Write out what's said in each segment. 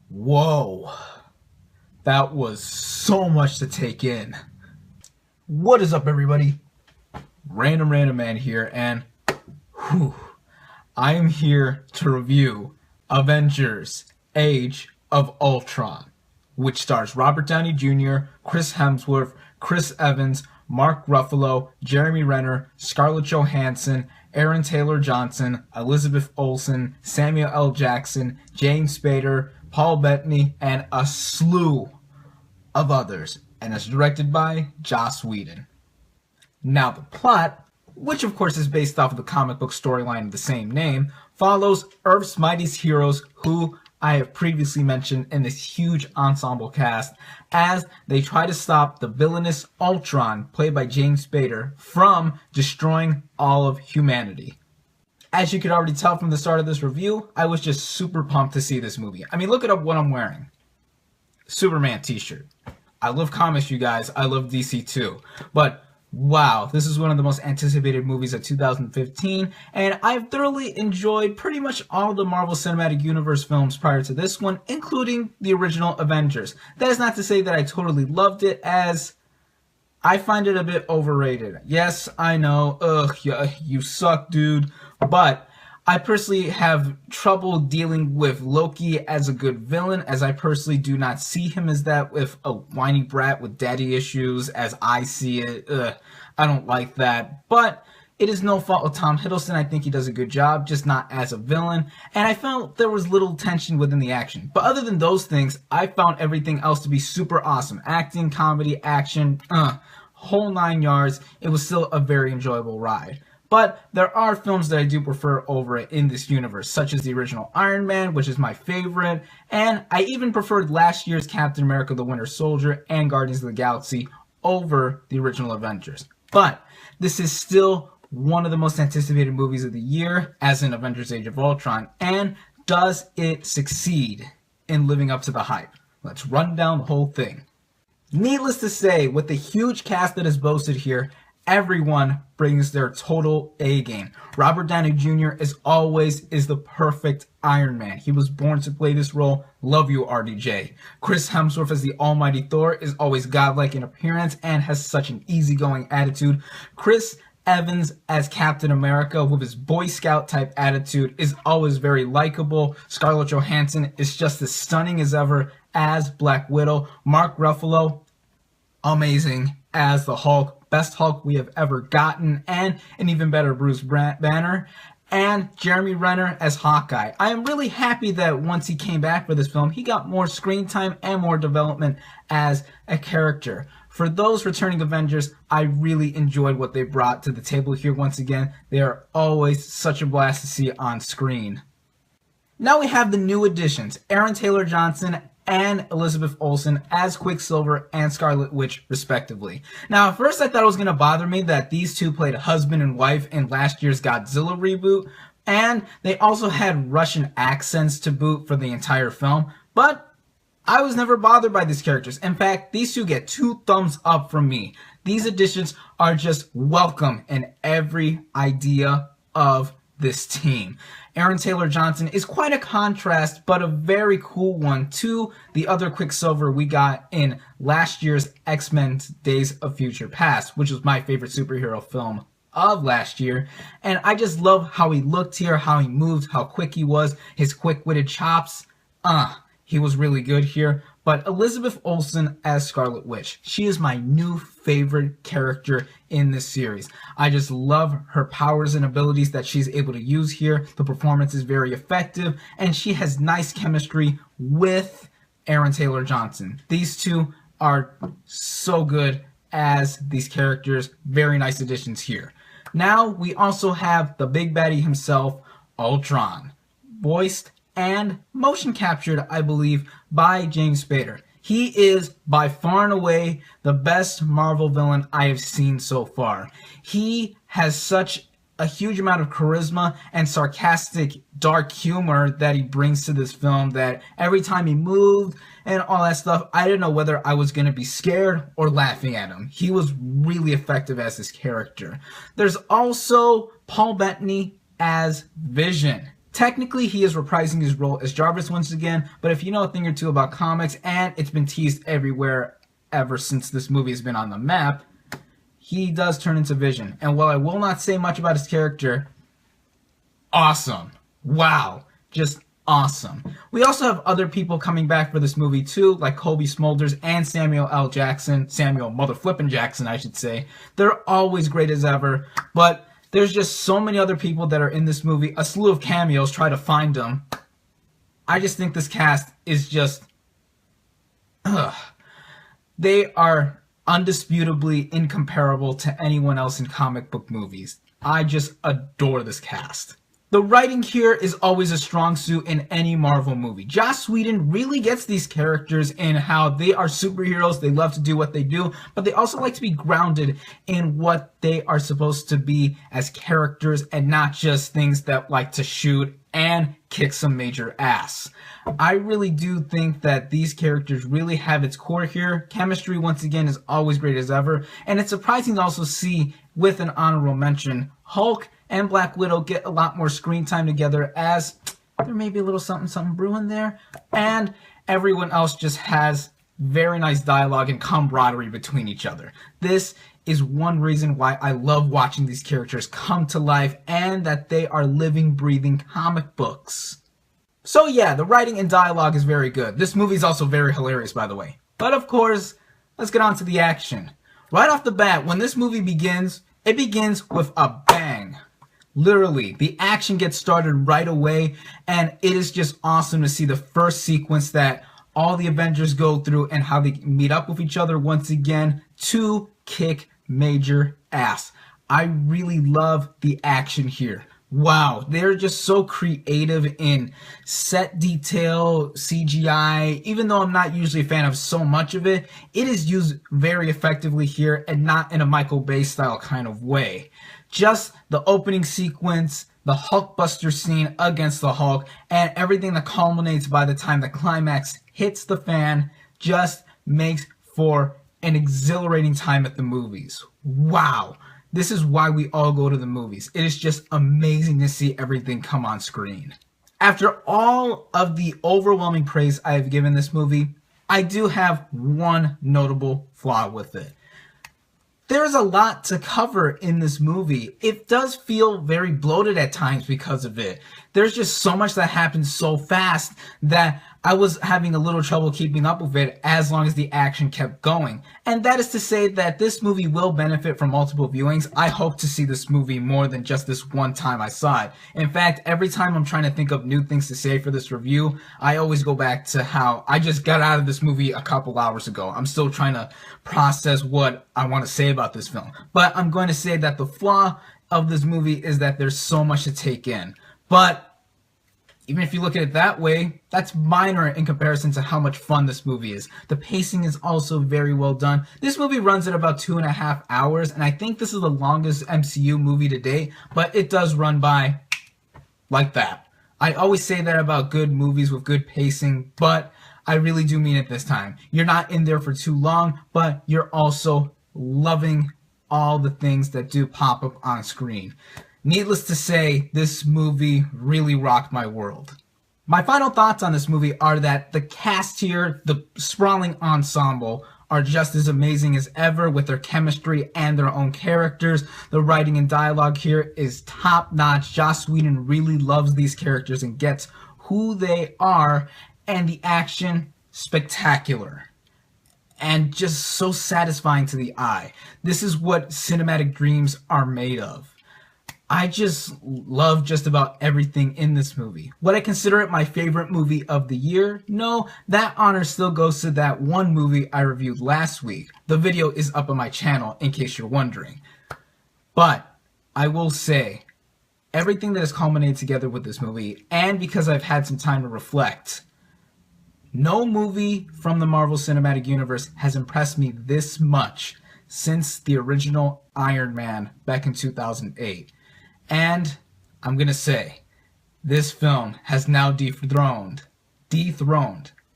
Whoa, that was so much to take in. What is up, everybody? Random Random Man here, and I am here to review Avengers: Age of Ultron, which stars Robert Downey Jr., Chris Hemsworth, Chris Evans, Mark Ruffalo, Jeremy Renner, Scarlett Johansson, Aaron Taylor Johnson, Elizabeth Olsen, Samuel L. Jackson, James Spader, Paul Bettany, and a slew of others, and it's directed by Joss Whedon. Now, the plot, which of course is based off of the comic book storyline of the same name, follows Earth's mightiest heroes who I have previously mentioned in this huge ensemble cast as they try to stop the villainous Ultron, played by James Spader, from destroying all of humanity. As you could already tell from the start of this review, I was just super pumped to see this movie. I mean, look at what I'm wearing. Superman t-shirt. I love comics, you guys. I love DC too. But wow, this is one of the most anticipated movies of 2015, and I've thoroughly enjoyed pretty much all the Marvel Cinematic Universe films prior to this one, including the original Avengers. That is not to say that I totally loved it, as I find it a bit overrated. Yes, I know, you suck, dude, but I personally have trouble dealing with Loki as a good villain, as I personally do not see him as that, with a whiny brat with daddy issues, as I see it. I don't like that, but it is no fault of Tom Hiddleston. I think he does a good job, just not as a villain, and I felt there was little tension within the action. But other than those things, I found everything else to be super awesome. Acting, comedy, action, whole 9 yards. It was still a very enjoyable ride. But there are films that I do prefer over it in this universe, such as the original Iron Man, which is my favorite, and I even preferred last year's Captain America: The Winter Soldier and Guardians of the Galaxy over the original Avengers. But this is still one of the most anticipated movies of the year, as in Avengers: Age of Ultron, and does it succeed in living up to the hype? Let's run down the whole thing. Needless to say, with the huge cast that is boasted here, everyone brings their total A game. Robert Downey Jr. as always is the perfect Iron Man. He was born to play this role. Love you, RDJ. Chris Hemsworth as the almighty Thor is always godlike in appearance and has such an easygoing attitude. Chris Evans as Captain America with his Boy Scout type attitude is always very likable. Scarlett Johansson is just as stunning as ever as Black Widow. Mark Ruffalo, amazing as the Hulk. Best Hulk we have ever gotten, and an even better Bruce Banner, and Jeremy Renner as Hawkeye. I am really happy that once he came back for this film, he got more screen time and more development as a character. For those returning Avengers, I really enjoyed what they brought to the table here once again. They are always such a blast to see on screen. Now we have the new additions, Aaron Taylor Johnson and Elizabeth Olsen as Quicksilver and Scarlet Witch, respectively. Now, at first I thought it was going to bother me that these two played husband and wife in last year's Godzilla reboot, and they also had Russian accents to boot for the entire film, but I was never bothered by these characters. In fact, these two get 2 thumbs up from me. These additions are just welcome in every idea of this team. Aaron Taylor Johnson is quite a contrast, but a very cool one to the other Quicksilver we got in last year's X-Men Days of Future Past, which was my favorite superhero film of last year. And I just love how he looked here, how he moved, how quick he was, his quick-witted chops. He was really good here. But Elizabeth Olsen as Scarlet Witch, she is my new favorite character in this series. I just love her powers and abilities that she's able to use here. The performance is very effective, and she has nice chemistry with Aaron Taylor Johnson. These two are so good as these characters. Very nice additions here. Now we also have the big baddie himself, Ultron, voiced and motion captured, I believe, by James Spader. He is by far and away the best Marvel villain I have seen so far. He has such a huge amount of charisma and sarcastic, dark humor that he brings to this film that every time he moved and all that stuff, I didn't know whether I was going to be scared or laughing at him. He was really effective as this character. There's also Paul Bettany as Vision. Technically, he is reprising his role as Jarvis once again, but if you know a thing or two about comics, and it's been teased everywhere ever since this movie has been on the map, he does turn into Vision. And while I will not say much about his character, awesome. Wow. Just awesome. We also have other people coming back for this movie too, like Kobe Smulders and Samuel L. Jackson. Samuel Motherflippin' Jackson, I should say. They're always great as ever, but there's just so many other people that are in this movie. A slew of cameos. Try to find them. I just think this cast is just... They are undisputably incomparable to anyone else in comic book movies. I just adore this cast. The writing here is always a strong suit in any Marvel movie. Joss Whedon really gets these characters in how they are superheroes, they love to do what they do, but they also like to be grounded in what they are supposed to be as characters and not just things that like to shoot and kick some major ass. I really do think that these characters really have its core here. Chemistry, once again, is always great as ever, and it's surprising to also see, with an honorable mention, Hulk and Black Widow get a lot more screen time together, as there may be a little something brewing there, and everyone else just has very nice dialogue and camaraderie between each other. This is one reason why I love watching these characters come to life and that they are living, breathing comic books. So yeah, the writing and dialogue is very good. This movie is also very hilarious, by the way. But of course, let's get on to the action. Right off the bat, when this movie begins, it begins with a bang. Literally, the action gets started right away, and it is just awesome to see the first sequence that all the Avengers go through and how they meet up with each other once again to kick major ass. I really love the action here. Wow, they're just so creative in set detail, CGI. Even though I'm not usually a fan of so much of it, it is used very effectively here and not in a Michael Bay style kind of way. Just the opening sequence, the Hulkbuster scene against the Hulk, and everything that culminates by the time the climax hits the fan just makes for an exhilarating time at the movies. Wow. This is why we all go to the movies. It is just amazing to see everything come on screen. After all of the overwhelming praise I have given this movie, I do have one notable flaw with it. There's a lot to cover in this movie. It does feel very bloated at times because of it. There's just so much that happens so fast that I was having a little trouble keeping up with it as long as the action kept going. And that is to say that this movie will benefit from multiple viewings. I hope to see this movie more than just this one time I saw it. In fact, every time I'm trying to think of new things to say for this review, I always go back to how I just got out of this movie a couple hours ago. I'm still trying to process what I want to say about this film. But I'm going to say that the flaw of this movie is that there's so much to take in. But even if you look at it that way, that's minor in comparison to how much fun this movie is. The pacing is also very well done. This movie runs at about 2.5 hours, and I think this is the longest MCU movie to date, but it does run by like that. I always say that about good movies with good pacing, but I really do mean it this time. You're not in there for too long, but you're also loving all the things that do pop up on screen. Needless to say, this movie really rocked my world. My final thoughts on this movie are that the cast here, the sprawling ensemble, are just as amazing as ever with their chemistry and their own characters. The writing and dialogue here is top-notch. Joss Whedon really loves these characters and gets who they are, and the action, spectacular. And just so satisfying to the eye. This is what cinematic dreams are made of. I just love just about everything in this movie. Would I consider it my favorite movie of the year? No, that honor still goes to that one movie I reviewed last week. The video is up on my channel in case you're wondering. But I will say, everything that has culminated together with this movie, and because I've had some time to reflect, no movie from the Marvel Cinematic Universe has impressed me this much since the original Iron Man back in 2008. And I'm going to say, this film has now dethroned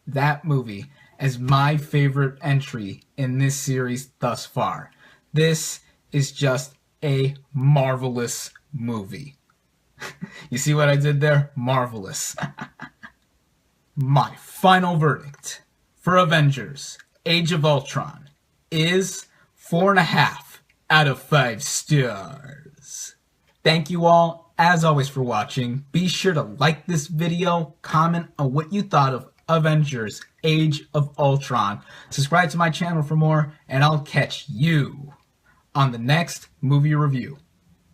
that movie as my favorite entry in this series thus far. This is just a marvelous movie. You see what I did there? Marvelous. My final verdict for Avengers Age of Ultron is 4.5 out of 5 stars. Thank you all, as always, for watching. Be sure to like this video, comment on what you thought of Avengers Age of Ultron. Subscribe to my channel for more, and I'll catch you on the next movie review.